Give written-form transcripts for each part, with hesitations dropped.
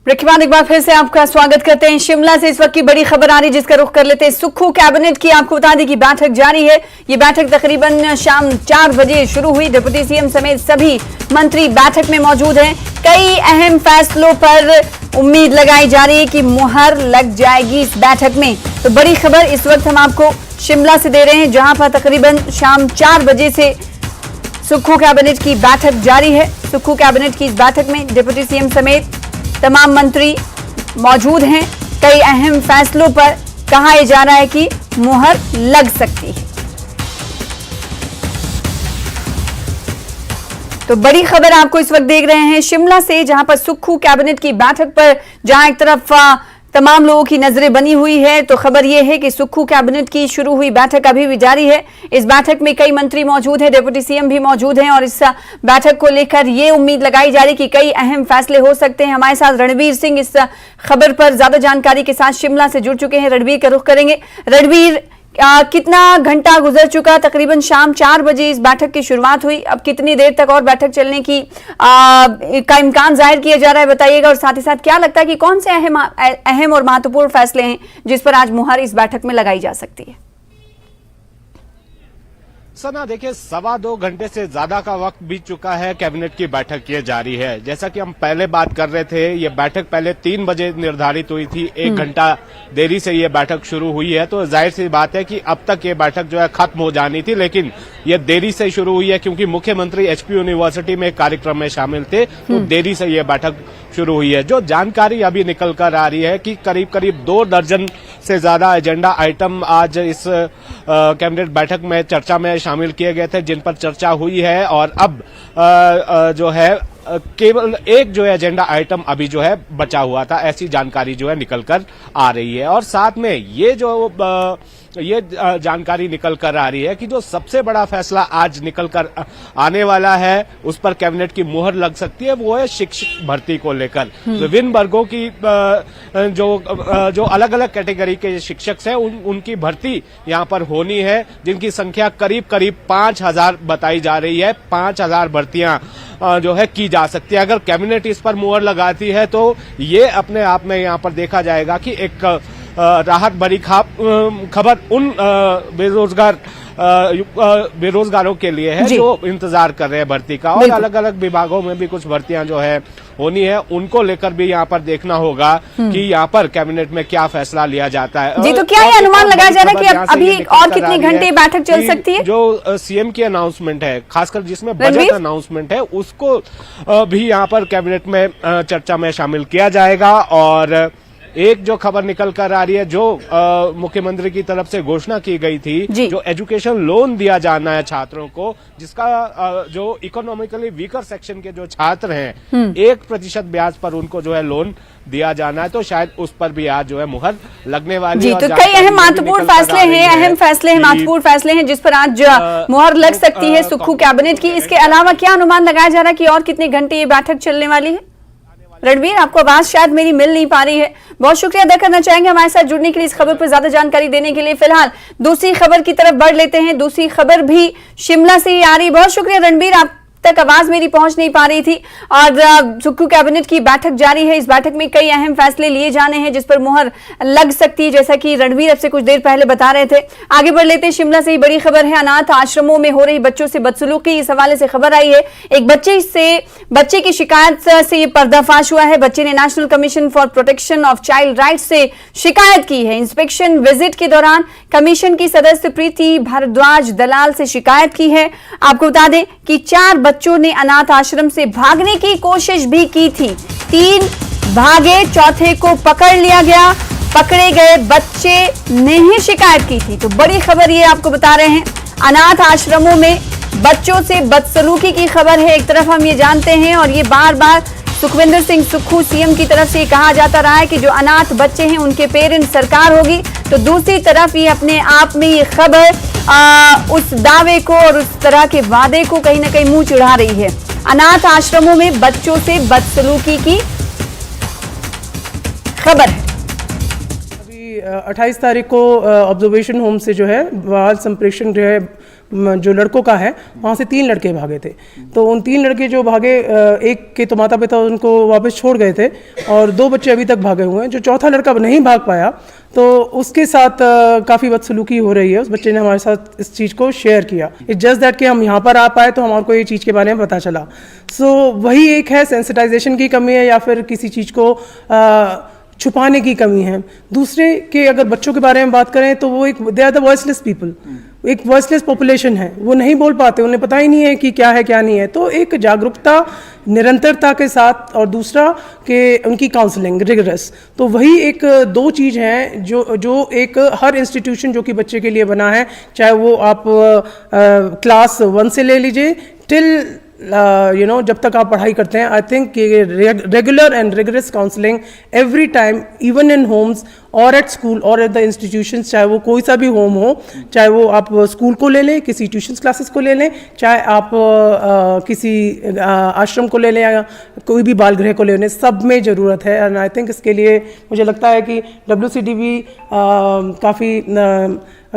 Break के बाद एक बार फिर से आपका स्वागत करते हैं। शिमला से इस वक्त की बड़ी खबर आ रही है जिसका रुख कर लेते हैं सुक्खू कैबिनेट की। आपको बता दें कि बैठक जारी है। ये बैठक तकरीबन शाम 4 बजे शुरू हुई। डिप्टी सीएम समेत सभी मंत्री बैठक में मौजूद हैं। कई अहम फैसलों पर उम्मीद लगाई जा रही है कि मुहर लग जाएगी इस बैठक में। तो बड़ी खबर इस वक्त हम आपको शिमला से दे रहे हैं, जहां पर तकरीबन शाम 4 बजे से सुक्खू कैबिनेट की बैठक जारी है। सुक्खू कैबिनेट की इस बैठक में डिप्टी सीएम समेत तमाम मंत्री मौजूद हैं। कई अहम फैसलों पर कहा जा रहा है कि मुहर लग सकती है। तो बड़ी खबर आपको इस वक्त देख रहे हैं शिमला से, जहां पर सुक्खू कैबिनेट की बैठक पर जहां एक तरफ तमाम लोगों की नजरें बनी हुई है, तो खबर यह है कि सुक्खू कैबिनेट की शुरू हुई बैठक अभी भी जारी है। इस बैठक में कई मंत्री मौजूद हैं, डिप्टी सीएम भी मौजूद हैं और इस बैठक को लेकर यह उम्मीद लगाई जा रही है कि कई अहम फैसले हो सकते हैं। हमारे साथ रणवीर सिंह इस खबर पर ज्यादा जानकारी के साथ शिमला से जुड़ चुके हैं। रणवीर का रुख करेंगे। रणवीर, कितना घंटा गुजर चुका? तकरीबन शाम 4 बजे इस बैठक की शुरुआत हुई। अब कितनी देर तक और बैठक चलने की का इम्कान जाहिर किया जा रहा है, बताइएगा। और साथ ही साथ क्या लगता है कि कौन से अहम और महत्वपूर्ण फैसले हैं जिस पर आज मुहर इस बैठक में लगाई जा सकती है? सना, देखिए 2.25 घंटे से ज्यादा का वक्त बीत चुका है। कैबिनेट की बैठक ये जारी है। जैसा कि हम पहले बात कर रहे थे, ये बैठक पहले 3 बजे निर्धारित हुई थी। 1 घंटा देरी से ये बैठक शुरू हुई है। तो जाहिर सी बात है कि अब तक ये बैठक जो है खत्म हो जानी थी, लेकिन ये देरी से शुरू हुई है क्योंकि मुख्यमंत्री एचपी यूनिवर्सिटी में कार्यक्रम में शामिल थे। तो देरी से ये बैठक शुरू हुई है। जो जानकारी अभी निकल कर आ रही है कि करीब करीब 2 दर्जन से ज्यादा एजेंडा आइटम आज इस कैबिनेट बैठक में चर्चा में शामिल किए गए थे, जिन पर चर्चा हुई है। और अब जो है केवल एक जो है एजेंडा आइटम अभी जो है बचा हुआ था, ऐसी जानकारी जो है निकल कर आ रही है। और साथ में ये जानकारी निकल कर आ रही है कि जो सबसे बड़ा फैसला आज निकल कर आने वाला है, उस पर कैबिनेट की मुहर लग सकती है, वो है शिक्षक भर्ती को लेकर। विभिन्न वर्गों की जो अलग अलग कैटेगरी के शिक्षक हैं उनकी भर्ती यहां पर होनी है, जिनकी संख्या करीब करीब 5000 बताई जा रही है। 5000 भर्तियां जो है की जा सकती है। अगर कैबिनेट इस पर मुहर लगाती है तो ये अपने आप में यहां पर देखा जाएगा कि एक राहत भरी खबर उन बेरोजगारों के लिए है जो इंतजार कर रहे हैं भर्ती का। और अलग अलग विभागों में भी कुछ भर्तियां जो है होनी है, उनको लेकर भी यहाँ पर देखना होगा कि यहाँ पर कैबिनेट में क्या फैसला लिया जाता है। जी, तो क्या ये अनुमान लगाया जा रहा है कि अभी और कितने घंटे बैठक चल सकती है? जो सीएम की अनाउंसमेंट है, खासकर जिसमें बजट अनाउंसमेंट है, उसको भी यहाँ पर कैबिनेट में चर्चा में शामिल किया जाएगा। और एक जो खबर निकल कर आ रही है, जो मुख्यमंत्री की तरफ से घोषणा की गई थी, जो एजुकेशन लोन दिया जाना है छात्रों को, जिसका जो इकोनॉमिकली वीकर सेक्शन के जो छात्र हैं 1% ब्याज पर उनको जो है लोन दिया जाना है, तो शायद उस पर भी आज जो है मुहर लगने वाली है। तो कई अहम महत्वपूर्ण फैसले हैं, महत्वपूर्ण फैसले हैं जिस पर आज मुहर लग सकती है सुक्खू कैबिनेट की। इसके अलावा क्या अनुमान लगाया जा रहा है कि और कितने घंटे ये बैठक चलने वाली है? रणवीर, आपको आवाज शायद मेरी मिल नहीं पा रही है। बहुत शुक्रिया अदा करना चाहेंगे हमारे साथ जुड़ने के लिए, इस खबर पर ज्यादा जानकारी देने के लिए। फिलहाल दूसरी खबर की तरफ बढ़ लेते हैं। दूसरी खबर भी शिमला से ही आ रही। बहुत शुक्रिया रणवीर, आप तक आवाज मेरी पहुंच नहीं पा रही थी। और सुक्खू कैबिनेट की बैठक जारी है। इस बैठक में कई अहम फैसले लिए जाने हैं जिस पर मुहर लग सकती है, जैसा कि रणवीर अब से कुछ देर पहले बता रहे थे। आगे बढ़ लेते हैं। शिमला से ही बड़ी खबर है। अनाथ आश्रमों में हो रही बच्चों से बदसलूकी, इस हवाले से खबर आई है। एक बच्चे की शिकायत से ये पर्दाफाश हुआ है। बच्चे ने national commission for protection of child rights से शिकायत की है। इंस्पेक्शन विजिट के दौरान कमीशन की सदस्य प्रीति भारद्वाज दलाल से शिकायत की है। आपको बता दें कि 4 बच्चों ने अनाथ आश्रम से भागने की कोशिश भी की थी। 3 भागे, चौथे को पकड़ लिया गया। पकड़े गए बच्चे ने ही शिकायत की थी। तो बड़ी खबर ये आपको बता रहे हैं, अनाथ आश्रमों में बच्चों से बदसलूकी की खबर है। एक तरफ हम ये जानते हैं और ये बार बार सुखविंदर सिंह सुक्खू सीएम की तरफ से ये कहा जाता रहा है कि जो अनाथ बच्चे हैं उनके पेरेंट्स सरकार होगी। तो दूसरी तरफ ये अपने आप में ये खबर उस दावे को और उस तरह के वादे को कहीं ना कहीं मुंह चिढ़ा रही है। अनाथ आश्रमों में बच्चों से बदसलूकी की खबर है। 28 तारीख को ऑब्जर्वेशन होम से जो है बाल संप्रेषण जो है जो लड़कों का है, वहाँ से 3 लड़के भागे थे। तो उन 3 लड़के जो भागे, एक के तो माता पिता उनको वापस छोड़ गए थे और 2 बच्चे अभी तक भागे हुए हैं। जो चौथा लड़का नहीं भाग पाया तो उसके साथ काफ़ी बदसलूकी हो रही है। उस बच्चे ने हमारे साथ इस चीज़ को शेयर किया। इट्स जस्ट दैट कि हम यहाँ पर आ पाए तो हमारे को ये चीज़ के बारे में पता चला। सो वही एक है, सेंसिटाइजेशन की कमी है या फिर किसी चीज़ को छुपाने की कमी है। दूसरे के अगर बच्चों के बारे में बात करें तो वो they are the voiceless people, एक वॉइसलेस पॉपुलेशन है, वो नहीं बोल पाते, उन्हें पता ही नहीं है कि क्या है क्या नहीं है। तो एक जागरूकता निरंतरता के साथ, और दूसरा कि उनकी काउंसलिंग रिगरस, तो वही एक 2 चीज़ हैं जो एक हर इंस्टीट्यूशन जो कि बच्चे के लिए बना है, चाहे वो आप क्लास 1 से ले लीजिए टिल जब तक आप पढ़ाई करते हैं। I think regular and rigorous counselling every time, even in Holmes और एट स्कूल और एट द इंस्टीट्यूशंस, चाहे वो कोई सा भी होम हो, चाहे वो आप स्कूल को ले लें, किसी ट्यूशन क्लासेस को ले लें, चाहे आप किसी आश्रम को ले लें या कोई भी बाल गृह को ले लें, सब में ज़रूरत है। एंड आई थिंक इसके लिए मुझे लगता है कि WCD भी काफ़ी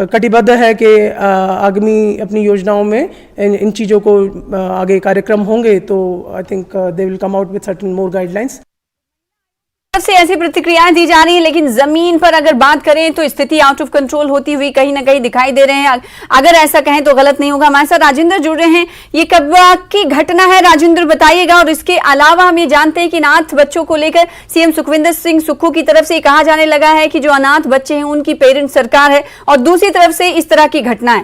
कटिबद्ध है कि आगामी अपनी योजनाओं में इन चीज़ों को आगे कार्यक्रम होंगे तो I think they will come out with certain more guidelines. से ऐसी प्रतिक्रियाएं दी जा रही हैं, लेकिन जमीन पर अगर बात करें तो स्थिति आउट ऑफ कंट्रोल होती हुई कहीं ना कहीं दिखाई दे रहे हैं। अगर ऐसा कहें तो गलत नहीं होगा। हमारे साथ राजेंद्र जुड़ रहे हैं। ये कब की घटना है राजेंद्र, बताइएगा। और इसके अलावा हम ये जानते हैं कि अनाथ बच्चों को लेकर सीएम सुखविंदर सिंह सुक्खू की तरफ से कहा जाने लगा है कि जो अनाथ बच्चे हैं उनकी पेरेंट सरकार है, और दूसरी तरफ से इस तरह की घटनाएं।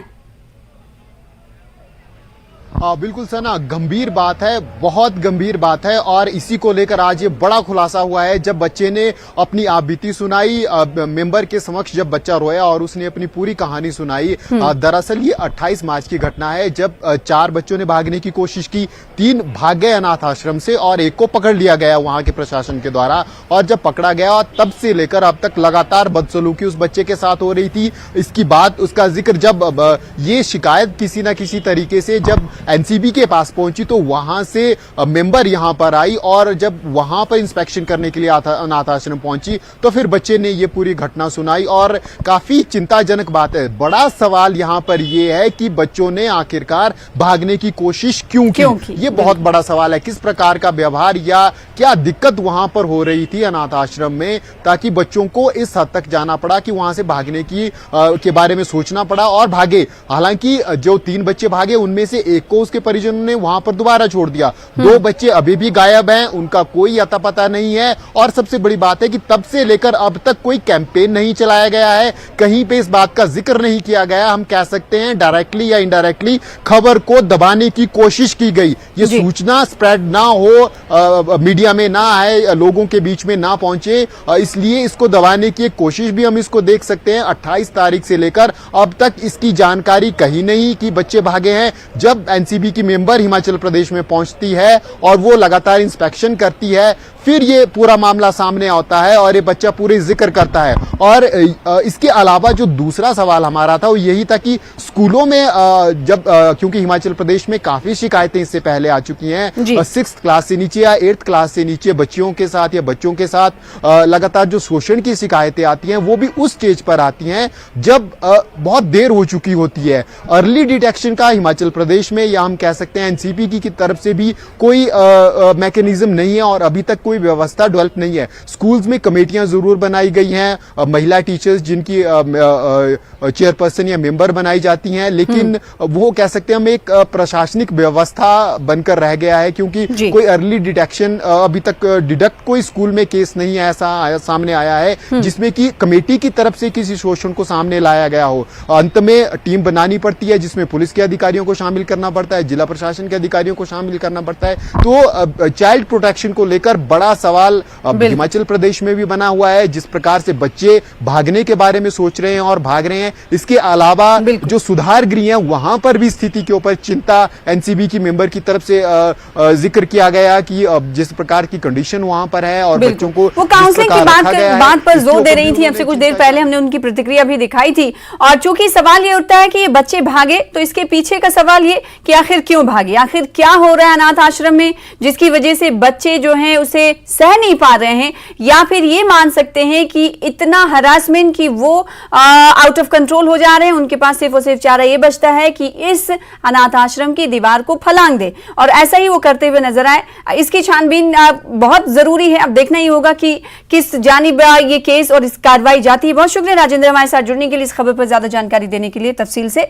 बिल्कुल सना, गंभीर बात है, बहुत गंभीर बात है। और इसी को लेकर आज ये बड़ा खुलासा हुआ है। जब बच्चे ने अपनी आपबीती सुनाई मेंबर के समक्ष, जब बच्चा रोया और उसने अपनी पूरी कहानी सुनाई। दरअसल ये 28 मार्च की घटना है, जब 4 बच्चों ने भागने की कोशिश की, 3 भाग गए अनाथ आश्रम से और एक को पकड़ लिया गया वहां के प्रशासन के द्वारा। और जब पकड़ा गया तब से लेकर अब तक लगातार बदसलूकी उस बच्चे के साथ हो रही थी। इसकी बात, उसका जिक्र, जब ये शिकायत किसी न किसी तरीके से जब एनसीबी के पास पहुंची तो वहां से मेंबर यहां पर आई, और जब वहां पर इंस्पेक्शन करने के लिए अनाथ आश्रम पहुंची तो फिर बच्चे ने ये पूरी घटना सुनाई। और काफी चिंताजनक बात है। बड़ा सवाल यहां पर ये है कि बच्चों ने आखिरकार भागने की कोशिश क्यों की? ये बहुत बड़ा सवाल है। किस प्रकार का व्यवहार या क्या दिक्कत वहां पर हो रही थी अनाथ आश्रम में, ताकि बच्चों को इस हद तक जाना पड़ा कि वहां से भागने की के बारे में सोचना पड़ा और भागे। हालांकि जो 3 बच्चे भागे उनमें से एक को उसके परिजनों ने वहां पर दोबारा छोड़ दिया। 2 बच्चे अभी भी गायब हैं, उनका कोई अता पता नहीं है। और सबसे बड़ी बात है कि तब से लेकर अब तक कोई कैंपेन नहीं चलाया गया है, कहीं पे इस बात का जिक्र नहीं किया गया। हम कह सकते हैं डायरेक्टली या इनडायरेक्टली खबर को दबाने की कोशिश की गई। ये सूचना स्प्रेड ना हो, मीडिया में ना आए, लोगों के बीच में ना पहुंचे, इसलिए इसको दबाने की एक कोशिश भी हम इसको देख सकते हैं। 28 तारीख से लेकर अब तक इसकी जानकारी कहीं नहीं कि बच्चे भागे हैं। जब एनसीबी की मेंबर हिमाचल प्रदेश में पहुंचती है और वो लगातार इंस्पेक्शन करती है, फिर ये पूरा मामला सामने आता है और ये बच्चा पूरे जिक्र करता है। और इसके अलावा जो दूसरा सवाल हमारा था वो यही था कि स्कूलों में जब क्योंकि हिमाचल प्रदेश में काफी शिकायतें इससे पहले आ चुकी हैं, 6th क्लास से नीचे या 8th क्लास से नीचे बच्चियों के साथ या बच्चों के साथ लगातार जो शोषण की शिकायतें आती हैं वो भी उस स्टेज पर आती हैं जब बहुत देर हो चुकी होती है। अर्ली डिटेक्शन का हिमाचल प्रदेश में, या हम कह सकते हैं एनसीपी की तरफ से भी कोई मैकेनिज्म नहीं है और अभी तक कोई व्यवस्था डेवलप नहीं है। स्कूल्स में कमेटियां जरूर बनाई गई हैं, महिला टीचर्स जिनकी चेयरपर्सन या मेंबर बनाई जाती हैं, लेकिन वो कह सकते हैं हम एक प्रशासनिक व्यवस्था बनकर रह गया है, क्योंकि कोई अर्ली डिटेक्शन अभी तक डिडक्ट कोई स्कूल में केस नहीं ऐसा सामने आया है जिसमें कि कमेटी की तरफ से किसी शोषण को सामने लाया गया हो। अंत में टीम बनानी पड़ती है जिसमें पुलिस के अधिकारियों को शामिल करना पड़ता है, जिला प्रशासन के अधिकारियों को शामिल करना पड़ता है। तो चाइल्ड प्रोटेक्शन को लेकर बड़ा सवाल हिमाचल प्रदेश में भी बना हुआ है। जिस प्रकार से बच्चे भागने के बारे में सोच रहे हैं और भाग रहे हैं, इसके अलावा जो सुधार गृह हैं वहां पर भी स्थिति के ऊपर चिंता एनसीबी की मेंबर की तरफ से जिक्र किया गया कि जिस प्रकार की कंडीशन वहां पर है और बच्चों को वो काउंसलिंग की बात पर जोर दे रही थी। हमसे कुछ देर पहले हमने उनकी प्रतिक्रिया भी दिखाई थी। और चूंकि सवाल ये उठता है कि ये बच्चे भागे, तो इसके पीछे का सवाल ये कि आखिर क्यों भागे, आखिर क्या हो रहा है अनाथ आश्रम में जिसकी वजह से बच्चे जो हैं उसे ये सह नहीं पा रहे हैं, या फिर ये मान सकते हैं कि इतना हरासमेंट कि वो आउट ऑफ कंट्रोल हो जा रहे हैं, उनके पास सिर्फ और सिर्फ चारा ये बचता है कि इस अनाथ आश्रम की दीवार को फलांग दे, और ऐसा ही वो करते हुए नजर आए। इसकी छानबीन बहुत जरूरी है, अब देखना ही होगा कि किस जानिब ये केस और इस कार्रवाई जाती है। बहुत शुक्रिया राजेंद्र हमारे साथ जुड़ने के लिए, इस खबर पर ज्यादा जानकारी देने के लिए तफसील से।